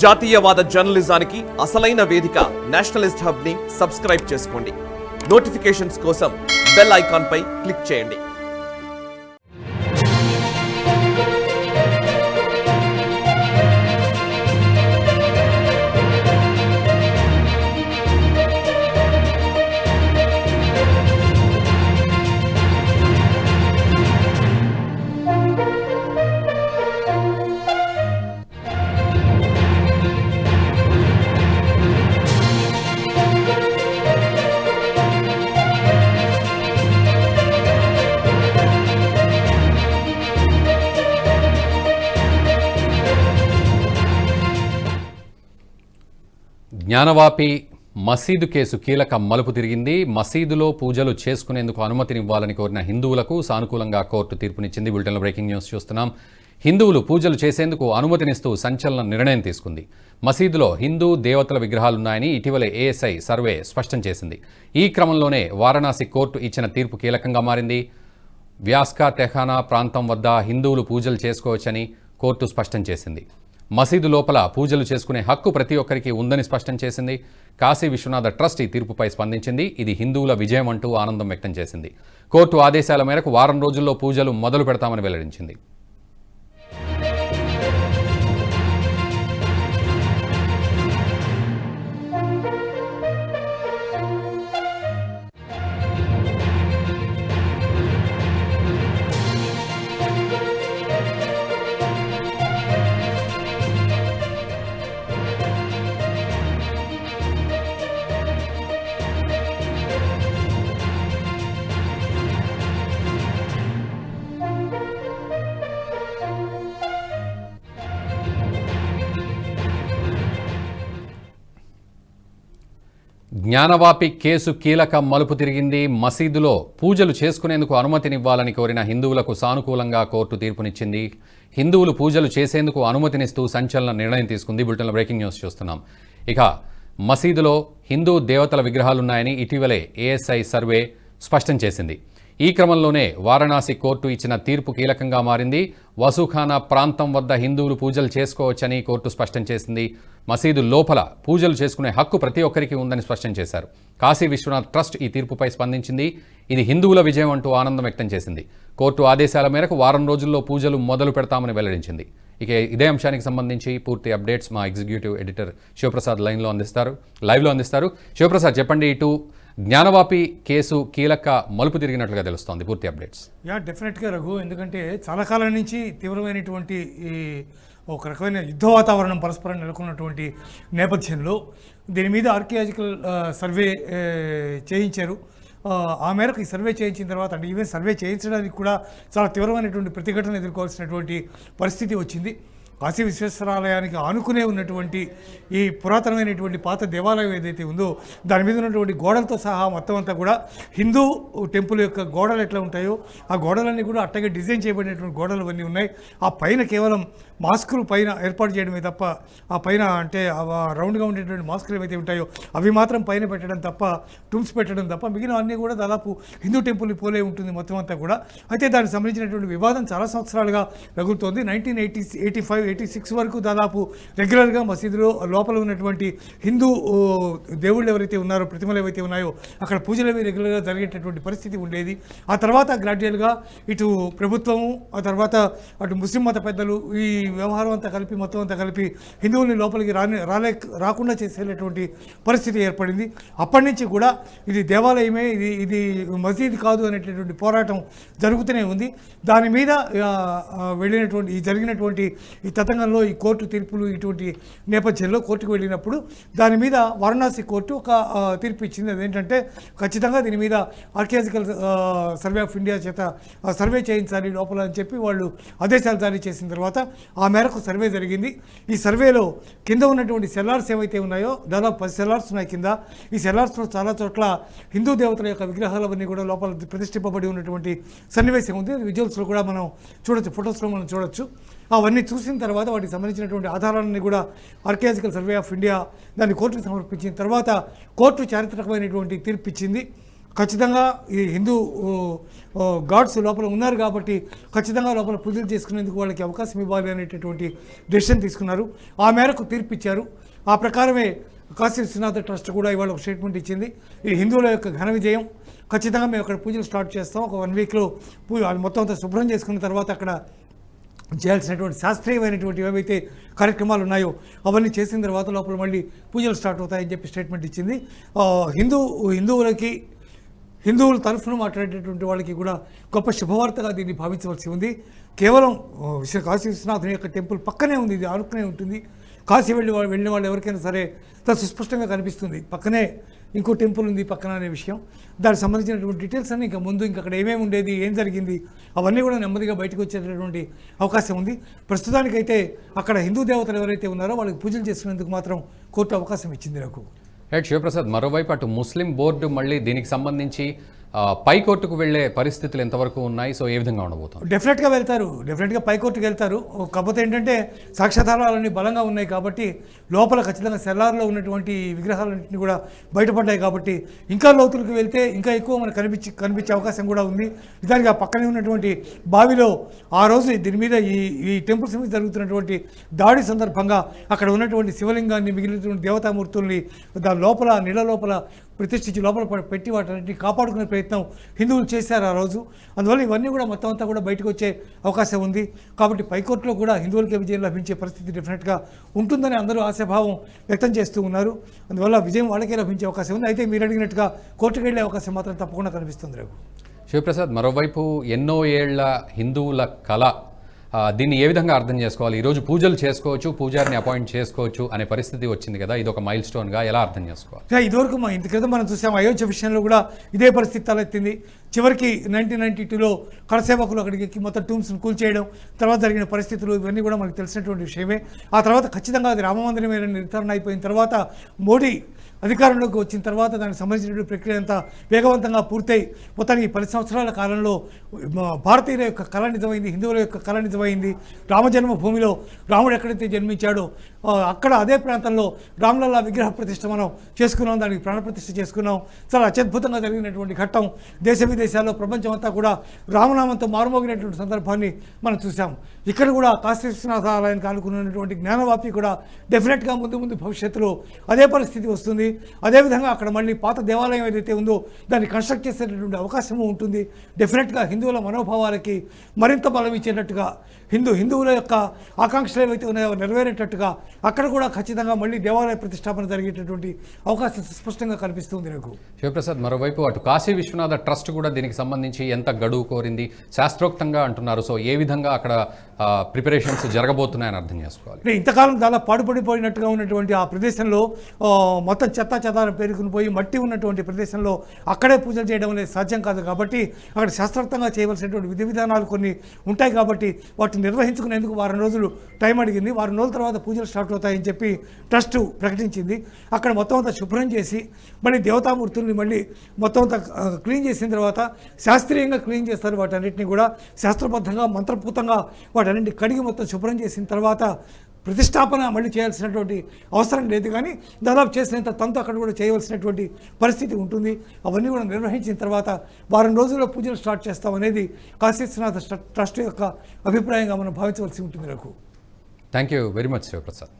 జాతీయవాద జర్నలిజానికి అసలైన వేదిక నేషనలిస్ట్ హబ్ ని సబ్స్క్రైబ్ చేసుకోండి. నోటిఫికేషన్స్ కోసం బెల్ ఐకాన్ పై క్లిక్ చేయండి. జ్ఞానవాపి మసీదు కేసు కీలక మలుపు తిరిగింది. మసీదులో పూజలు చేసుకునేందుకు అనుమతినివ్వాలని కోరిన హిందువులకు సానుకూలంగా కోర్టు తీర్పునిచ్చింది. బులెటిన్లో బ్రేకింగ్ న్యూస్ చూస్తున్నాం. హిందువులు పూజలు చేసేందుకు అనుమతినిస్తూ సంచలన నిర్ణయం తీసుకుంది. మసీదులో హిందూ దేవతల విగ్రహాలున్నాయని ఇటీవలే ఏఎస్ఐ సర్వే స్పష్టం చేసింది. ఈ క్రమంలోనే వారణాసి కోర్టు ఇచ్చిన తీర్పు కీలకంగా మారింది. వ్యాస్కా తెహానా ప్రాంతం వద్ద హిందువులు పూజలు చేసుకోవచ్చని కోర్టు స్పష్టం చేసింది. మసీదు లోపల పూజలు చేసుకునే హక్కు ప్రతి ఒక్కరికి ఉందని స్పష్టం చేసింది. కాశీ విశ్వనాథ ట్రస్ట్ ఈ తీర్పుపై స్పందించింది. ఇది హిందువుల విజయం అంటూ ఆనందం వ్యక్తం చేసింది. కోర్టు ఆదేశాల మేరకు వారం రోజుల్లో పూజలు మొదలు పెడతామని వెల్లడించింది. జ్ఞానవాపి కేసు కీలక మలుపు తిరిగింది. మసీదులో పూజలు చేసుకునేందుకు అనుమతినివ్వాలని కోరిన హిందువులకు సానుకూలంగా కోర్టు తీర్పునిచ్చింది. హిందువులు పూజలు చేసేందుకు అనుమతినిస్తూ సంచలన నిర్ణయం తీసుకుంది. బులెటిన్లో బ్రేకింగ్ న్యూస్ చూస్తున్నాం. ఇక మసీదులో హిందూ దేవతల విగ్రహాలున్నాయని ఇటీవలే ఏఎస్ఐ సర్వే స్పష్టం చేసింది. ఈ క్రమంలోనే వారణాసి కోర్టు ఇచ్చిన తీర్పు కీలకంగా మారింది. వసూఖానా ప్రాంతం వద్ద హిందువులు పూజలు చేసుకోవచ్చని కోర్టు స్పష్టం చేసింది. మసీదు లోపల పూజలు చేసుకునే హక్కు ప్రతి ఒక్కరికి ఉందని స్పష్టం చేశారు. కాశీ విశ్వనాథ్ ట్రస్ట్ ఈ తీర్పుపై స్పందించింది. ఇది హిందువుల విజయం అంటూ ఆనందం వ్యక్తం చేసింది. కోర్టు ఆదేశాల మేరకు వారం రోజుల్లో పూజలు మొదలు పెడతామని వెల్లడించింది. ఇక ఇదే అంశానికి సంబంధించి పూర్తి అప్డేట్స్ మా ఎగ్జిక్యూటివ్ ఎడిటర్ శివప్రసాద్ లైవ్లో అందిస్తారు. శివప్రసాద్, చెప్పండి. ఇటు జ్ఞానవాపి కేసు కీలక మలుపు తిరిగినట్లుగా తెలుస్తోంది. పూర్తి అప్డేట్స్. డెఫినెట్గా రఘు, ఎందుకంటే చాలా కాలం నుంచి తీవ్రమైనటువంటి ఈ ఒక రకమైన యుద్ధ వాతావరణం పరస్పరం నెలకొన్నటువంటి నేపథ్యంలో దీని మీద ఆర్కియాలజికల్ సర్వే చేయించారు. ఆ మేరకు ఈ సర్వే చేయించిన తర్వాత, అంటే ఈవెన్ సర్వే చేయించడానికి కూడా చాలా తీవ్రమైనటువంటి ప్రతిఘటన ఎదుర్కోవాల్సినటువంటి పరిస్థితి వచ్చింది. కాశీ విశ్వేశ్వరాలయానికి ఆనుకునే ఉన్నటువంటి ఈ పురాతనమైనటువంటి పాత దేవాలయం ఏదైతే ఉందో దాని మీద ఉన్నటువంటి గోడలతో సహా మొత్తం అంతా కూడా హిందూ టెంపుల్ యొక్క గోడలు ఎట్లా ఉంటాయో ఆ గోడలన్నీ కూడా అట్టగే డిజైన్ చేయబడినటువంటి గోడలు అవన్నీ ఉన్నాయి. ఆ పైన కేవలం మాస్కులు పైన ఏర్పాటు చేయడమే తప్ప, ఆ పైన అంటే రౌండ్గా ఉండేటువంటి మాస్కులు ఏవైతే ఉంటాయో అవి మాత్రం పైన పెట్టడం తప్ప, టూమ్స్ పెట్టడం తప్ప, మిగిలిన అన్నీ కూడా దాదాపు హిందూ టెంపుల్ పోలే ఉంటుంది మొత్తం అంతా కూడా. అయితే దానికి సంబంధించినటువంటి వివాదం చాలా సంవత్సరాలుగా రగులుతోంది. 1986 వరకు దాదాపు రెగ్యులర్గా మసీదులో లోపల ఉన్నటువంటి హిందూ దేవుళ్ళు ఎవరైతే ఉన్నారో, ప్రతిమలు ఏవైతే ఉన్నాయో అక్కడ పూజలు అవి రెగ్యులర్గా జరిగేటటువంటి పరిస్థితి ఉండేది. ఆ తర్వాత గ్రాడ్యువల్గా ఇటు ప్రభుత్వము, ఆ తర్వాత అటు ముస్లిం మత పెద్దలు ఈ వ్యవహారం అంతా కలిపి మొత్తం అంతా కలిపి హిందువుల్ని లోపలికి రాకుండా చేసేటటువంటి పరిస్థితి ఏర్పడింది. అప్పటి నుంచి కూడా ఇది దేవాలయమే, ఇది మసీదు కాదు అనేటటువంటి పోరాటం జరుగుతూనే ఉంది. దాని మీద జరిగినటువంటి ఈ తతంగంలో ఈ కోర్టు తీర్పులు ఇటువంటి నేపథ్యంలో కోర్టుకు వెళ్ళినప్పుడు దాని మీద వారణాసి కోర్టు ఒక తీర్పు ఇచ్చింది. అదేంటంటే ఖచ్చితంగా దీని మీద ఆర్కియాలజికల్ సర్వే ఆఫ్ ఇండియా చేత సర్వే చేయించాలి లోపల అని చెప్పి వాళ్ళు ఆదేశాలు జారీ చేసిన తర్వాత ఆ మేరకు సర్వే జరిగింది. ఈ సర్వేలో కింద ఉన్నటువంటి సెల్లార్స్ ఏవైతే ఉన్నాయో దాదాపు 10 సెల్లార్స్ ఉన్నాయి కింద. ఈ సెల్లార్స్లో చాలా చోట్ల హిందూ దేవతల యొక్క విగ్రహాలవన్నీ కూడా లోపల ప్రతిష్ఠింపబడి ఉన్నటువంటి సన్నివేశం ఉంది. విజువల్స్లో కూడా మనం చూడొచ్చు, ఫొటోస్లో మనం చూడొచ్చు. అవన్నీ చూసిన తర్వాత వాటికి సంబంధించినటువంటి ఆధారాలన్నీ కూడా ఆర్కియాలజికల్ సర్వే ఆఫ్ ఇండియా దాన్ని కోర్టుకు సమర్పించిన తర్వాత కోర్టు చారిత్రకమైనటువంటి తీర్పు ఇచ్చింది. ఖచ్చితంగా ఈ హిందూ గాడ్స్ లోపల ఉన్నారు కాబట్టి ఖచ్చితంగా లోపల పూజలు చేసుకునేందుకు వాళ్ళకి అవకాశం ఇవ్వాలి అనేటటువంటి డెసిషన్ తీసుకున్నారు. ఆ మేరకు తీర్పు ఇచ్చారు. ఆ ప్రకారమే కాశీ విశ్వనాథ ట్రస్ట్ కూడా ఇవాళ ఒక స్టేట్మెంట్ ఇచ్చింది. ఈ హిందువుల యొక్క ఘన విజయం, ఖచ్చితంగా మేము అక్కడ పూజలు స్టార్ట్ చేస్తాం. ఒక 1 వీక్లో మొత్తం అంతా శుభ్రం చేసుకున్న తర్వాత అక్కడ చేయాల్సినటువంటి శాస్త్రీయమైనటువంటి ఏవైతే కార్యక్రమాలు ఉన్నాయో అవన్నీ చేసిన తర్వాత లోపల మళ్ళీ పూజలు స్టార్ట్ అవుతాయని చెప్పి స్టేట్మెంట్ ఇచ్చింది. హిందువుల తరఫున మాట్లాడేటటువంటి వాళ్ళకి కూడా గొప్ప శుభవార్తగా దీన్ని భావించవలసి ఉంది. కేవలం కాశీ విశ్వనాథుని యొక్క టెంపుల్ పక్కనే ఉంది, ఇది ఆనుకునే ఉంటుంది. కాశీ వెళ్ళిన వాళ్ళు ఎవరికైనా సరే సుస్పష్టంగా కనిపిస్తుంది పక్కనే ఇంకో టెంపుల్ ఉంది పక్కన అనే విషయం. దానికి సంబంధించినటువంటి డీటెయిల్స్ అన్నీ ఇంకా అక్కడ ఏమేమి ఉండేది, ఏం జరిగింది అవన్నీ కూడా నెమ్మదిగా బయటకు వచ్చేటటువంటి అవకాశం ఉంది. ప్రస్తుతానికైతే అక్కడ హిందూ దేవతలు ఎవరైతే ఉన్నారో వాళ్ళకి పూజలు చేసుకునేందుకు మాత్రం కోర్టు అవకాశం ఇచ్చింది నాకు. రైట్ శివప్రసాద్, మరోవైపు అటు ముస్లిం బోర్డు మళ్ళీ దీనికి సంబంధించి పైకోర్టుకు వెళ్లే పరిస్థితులు ఎంతవరకు ఉన్నాయి? సో ఏ విధంగా ఉండబోతుంది? డెఫినెట్గా పైకోర్టుకు వెళ్తారు. కాకపోతే ఏంటంటే సాక్ష్యాధారాలన్నీ బలంగా ఉన్నాయి కాబట్టి లోపల ఖచ్చితంగా సెల్లార్లో ఉన్నటువంటి విగ్రహాలన్నింటినీ కూడా బయటపడ్డాయి కాబట్టి ఇంకా లోతులకు వెళ్తే ఇంకా ఎక్కువ మనకు కనిపించే అవకాశం కూడా ఉంది. నిజానికి ఆ పక్కనే ఉన్నటువంటి బావిలో ఆ రోజు దీని మీద ఈ టెంపుల్స్ మీద జరుగుతున్నటువంటి దాడి సందర్భంగా అక్కడ ఉన్నటువంటి శివలింగాన్ని, మిగిలినటువంటి దేవతామూర్తుల్ని దాని లోపల నీళ్ళ లోపల ప్రతిష్ఠించి లోపల పెట్టి వాటిని కాపాడుకునే ప్రయత్నం హిందువులు చేశారు ఆ రోజు. అందువల్ల ఇవన్నీ కూడా మొత్తం అంతా కూడా బయటకు వచ్చే అవకాశం ఉంది. కాబట్టి పైకోర్టులో కూడా హిందువులకే విజయం లభించే పరిస్థితి డెఫినెట్గా ఉంటుందని అందరూ ఆశాభావం వ్యక్తం చేస్తూ ఉన్నారు. అందువల్ల విజయం వాళ్ళకే లభించే అవకాశం ఉంది. అయితే మీరు అడిగినట్టుగా కోర్టుకు వెళ్ళే అవకాశం మాత్రం తప్పకుండా కనిపిస్తుంది రేపు. శివప్రసాద్, మరోవైపు ఎన్నో ఏళ్ల హిందువుల కళ, దీన్ని ఏ విధంగా అర్థం చేసుకోవాలి? ఈరోజు పూజలు చేసుకోవచ్చు, పూజారిని అపాయింట్ చేసుకోవచ్చు అనే పరిస్థితి వచ్చింది కదా, ఇది ఒక మైల్ స్టోన్గా ఎలా అర్థం చేసుకోవాలి? ఇదివరకు ఇంత క్రితం మనం చూసాం అయోధ్య విషయంలో కూడా ఇదే పరిస్థితి తలెత్తింది. చివరికి 1992లో కడసేవకులు అక్కడికి ఎక్కి మొత్తం టూమ్స్ని కూల్చేయడం, తర్వాత జరిగిన పరిస్థితులు ఇవన్నీ కూడా మనకు తెలిసినటువంటి విషయమే. ఆ తర్వాత ఖచ్చితంగా అది రామమందిరమే నిర్ధారణ అయిపోయిన తర్వాత మోడీ అధికారంలోకి వచ్చిన తర్వాత దానికి సంబంధించినటువంటి ప్రక్రియ అంతా వేగవంతంగా పూర్తయి మొత్తానికి 10 సంవత్సరాల కాలంలో భారతీయుల యొక్క కళ నిజమైంది, హిందువుల యొక్క కళ నిజమైంది. రామజన్మభూమిలో రాముడు ఎక్కడైతే జన్మించాడో అక్కడ అదే ప్రాంతంలో రామలల్లా విగ్రహ ప్రతిష్ఠ మనం చేసుకున్నాం, దానికి ప్రాణప్రతిష్ఠ చేసుకున్నాం. చాలా అత్యద్భుతంగా జరిగినటువంటి ఘట్టం. దేశ విదేశాల్లో ప్రపంచం అంతా కూడా రామనామంతో మారుమోగినటువంటి సందర్భాన్ని మనం చూసాం. ఇక్కడ కూడా కాశీ విశ్వనాథ ఆలయానికి ఆనుకున్నటువంటి జ్ఞానవాపి కూడా డెఫినెట్గా ముందు భవిష్యత్తులో అదే పరిస్థితి వస్తుంది. అదేవిధంగా అక్కడ మళ్ళీ పాత దేవాలయం ఏదైతే ఉందో దాన్ని కన్స్ట్రక్ట్ చేసేటటువంటి అవకాశము ఉంటుంది. డెఫినెట్గా హిందువుల మనోభావాలకి మరింత బలం ఇచ్చేటట్టుగా, హిందువుల యొక్క ఆకాంక్షలు ఏవైతే ఉన్నాయో నెరవేరేటట్టుగా అక్కడ కూడా ఖచ్చితంగా మళ్ళీ దేవాలయ ప్రతిష్టాపన జరిగేటటువంటి అవకాశం స్పష్టంగా కనిపిస్తుంది నాకు. శివప్రసాద్, మరోవైపు అటు కాశీ విశ్వనాథ ట్రస్ట్ కూడా దీనికి సంబంధించి ఎంత గడువు కోరింది, శాస్త్రోక్తంగా అంటున్నారు. సో ఏ విధంగా అక్కడ ప్రిపరేషన్స్ జరగబోతున్నాయని అర్థం చేసుకోవాలి? ఇంతకాలం దాదాపు పాడుపడిపోయినట్టుగా ఉన్నటువంటి ఆ ప్రదేశంలో మొత్తం చెత్త చెదారం పేరుకుని పోయి మట్టి ఉన్నటువంటి ప్రదేశంలో అక్కడే పూజలు చేయడం అనేది సాధ్యం కాదు. కాబట్టి అక్కడ శాస్త్రోక్తంగా చేయవలసినటువంటి విధి విధానాలు కొన్ని ఉంటాయి. కాబట్టి వాటిని నిర్వహించుకునేందుకు 1 రోజులు టైం అడిగింది. 1 రోజుల తర్వాత పూజలు స్టార్ట్ అవుతాయని చెప్పి ట్రస్ట్ ప్రకటించింది. అక్కడ మొత్తం అంతా శుభ్రం చేసి మళ్ళీ దేవతామూర్తుల్ని మళ్ళీ మొత్తం అంతా క్లీన్ చేసిన తర్వాత శాస్త్రీయంగా క్లీన్ చేస్తారు. వాటన్నిటిని కూడా శాస్త్రబద్ధంగా మంత్రపూతంగా వాటన్నింటిని కడిగి మొత్తం శుభ్రం చేసిన తర్వాత ప్రతిష్టాపన మళ్ళీ చేయాల్సినటువంటి అవసరం లేదు. కానీ దాదాపు చేసినంత తంతు అక్కడ కూడా చేయవలసినటువంటి పరిస్థితి ఉంటుంది. అవన్నీ కూడా నిర్వహించిన తర్వాత 1 రోజుల్లో పూజలు స్టార్ట్ చేస్తామనేది కాశీ విశ్వనాథ ట్రస్ట్ యొక్క అభిప్రాయంగా మనం భావించవలసి ఉంటుంది. నాకు thank you very much Shivaprasad.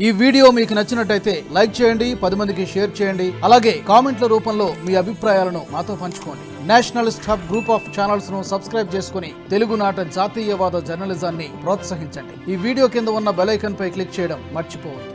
ఈ వీడియో మీకు నచ్చినట్టయితే లైక్ చేయండి, 10 మందికి షేర్ చేయండి. అలాగే కామెంట్ల రూపంలో మీ అభిప్రాయాలను మాతో పంచుకోండి. Nationalist hub group of channels ను సబ్స్క్రైబ్ చేసుకుని తెలుగునాట జాతీయవాద జర్నలిజాన్ని ప్రోత్సహించండి. ఈ వీడియో కింద ఉన్న బెల్ ఐకాన్ పై క్లిక్ చేయడం మర్చిపోవద్దు.